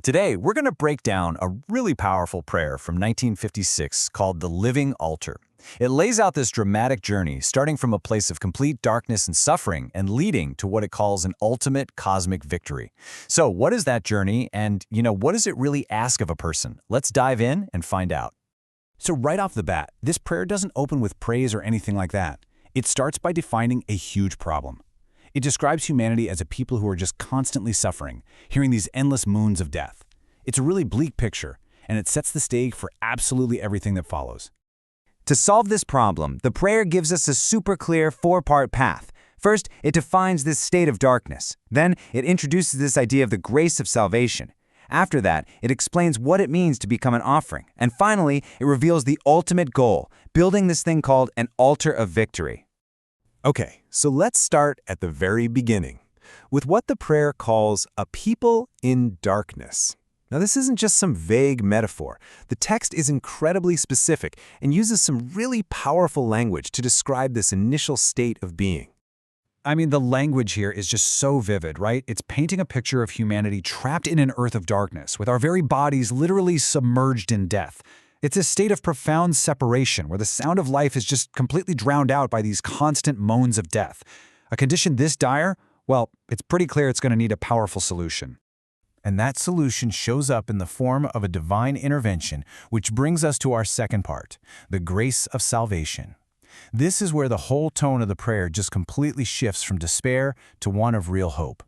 Today, we're going to break down a really powerful prayer from 1956 called The Living Altar. It lays out this dramatic journey starting from a place of complete darkness and suffering and leading to what it calls an ultimate cosmic victory. So what is that journey and, what does it really ask of a person? Let's dive in and find out. So right off the bat, this prayer doesn't open with praise or anything like that. It starts by defining a huge problem. It describes humanity as a people who are just constantly suffering, hearing these endless moans of death. It's a really bleak picture, and it sets the stage for absolutely everything that follows. To solve this problem, the prayer gives us a super clear four-part path. First, it defines this state of darkness. Then, it introduces this idea of the grace of salvation. After that, it explains what it means to become an offering. And finally, it reveals the ultimate goal, building this thing called an altar of victory. Okay, so let's start at the very beginning, with what the prayer calls a people in darkness. Now, this isn't just some vague metaphor. The text is incredibly specific and uses some really powerful language to describe this initial state of being. I mean, the language here is just so vivid, right? It's painting a picture of humanity trapped in an earth of darkness, with our very bodies literally submerged in death. It's a state of profound separation where the sound of life is just completely drowned out by these constant moans of death. A condition this dire? Well, it's pretty clear it's going to need a powerful solution. And that solution shows up in the form of a divine intervention, which brings us to our second part, the grace of salvation. This is where the whole tone of the prayer just completely shifts from despair to one of real hope.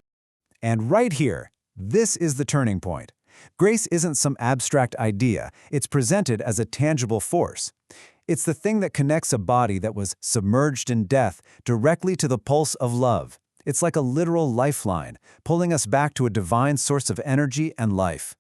And right here, this is the turning point. Grace isn't some abstract idea. It's presented as a tangible force. It's the thing that connects a body that was submerged in death directly to the pulse of love. It's like a literal lifeline, pulling us back to a divine source of energy and life.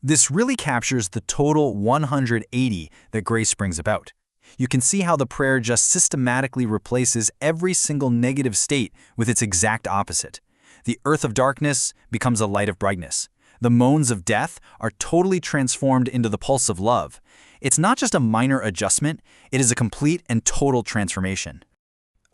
This really captures the total 180 that grace brings about. You can see how the prayer just systematically replaces every single negative state with its exact opposite. The earth of darkness becomes a light of brightness. The moans of death are totally transformed into the pulse of love. It's not just a minor adjustment, it is a complete and total transformation.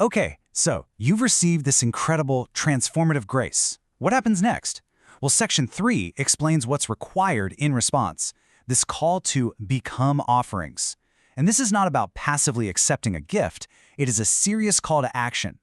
Okay, so you've received this incredible transformative grace. What happens next? Well, Section 3 explains what's required in response, this call to become offerings. And this is not about passively accepting a gift, it is a serious call to action.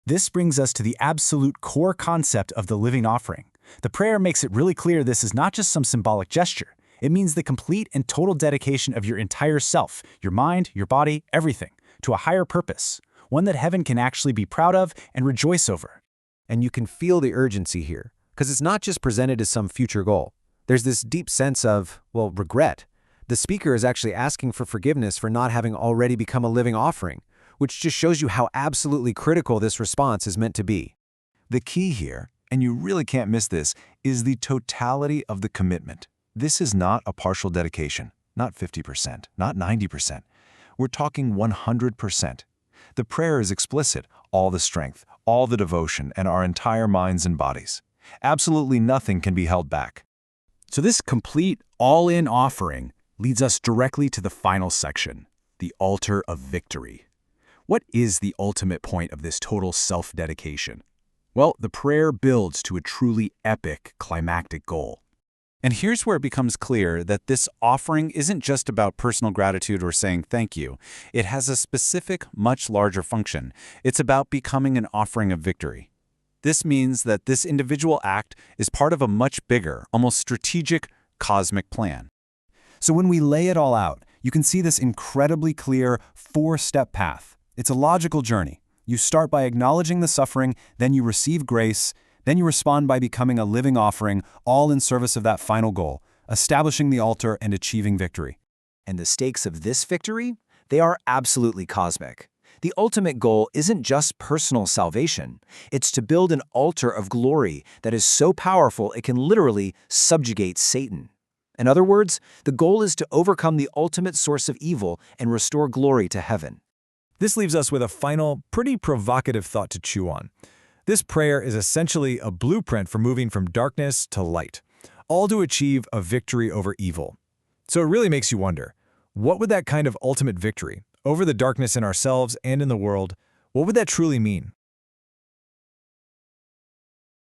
This brings us to the absolute core concept of the living offering. The prayer makes it really clear this is not just some symbolic gesture. It means the complete and total dedication of your entire self, your mind, your body, everything, to a higher purpose, one that heaven can actually be proud of and rejoice over. And you can feel the urgency here, because it's not just presented as some future goal. There's this deep sense of, regret. The speaker is actually asking for forgiveness for not having already become a living offering, which just shows you how absolutely critical this response is meant to be. The key here, and you really can't miss this, is the totality of the commitment. This is not a partial dedication, not 50%, not 90%. We're talking 100%. The prayer is explicit, all the strength, all the devotion, and our entire minds and bodies. Absolutely nothing can be held back. So this complete, all-in offering leads us directly to the final section, the altar of victory. What is the ultimate point of this total self-dedication? Well, the prayer builds to a truly epic, climactic goal. And here's where it becomes clear that this offering isn't just about personal gratitude or saying thank you. It has a specific, much larger function. It's about becoming an offering of victory. This means that this individual act is part of a much bigger, almost strategic, cosmic plan. So when we lay it all out, you can see this incredibly clear four-step path. It's a logical journey. You start by acknowledging the suffering, then you receive grace, then you respond by becoming a living offering, all in service of that final goal, establishing the altar and achieving victory. And the stakes of this victory? They are absolutely cosmic. The ultimate goal isn't just personal salvation. It's to build an altar of glory that is so powerful it can literally subjugate Satan. In other words, the goal is to overcome the ultimate source of evil and restore glory to heaven. This leaves us with a final, pretty provocative thought to chew on. This prayer is essentially a blueprint for moving from darkness to light, all to achieve a victory over evil. So it really makes you wonder, what would that kind of ultimate victory over the darkness in ourselves and in the world, what would that truly mean?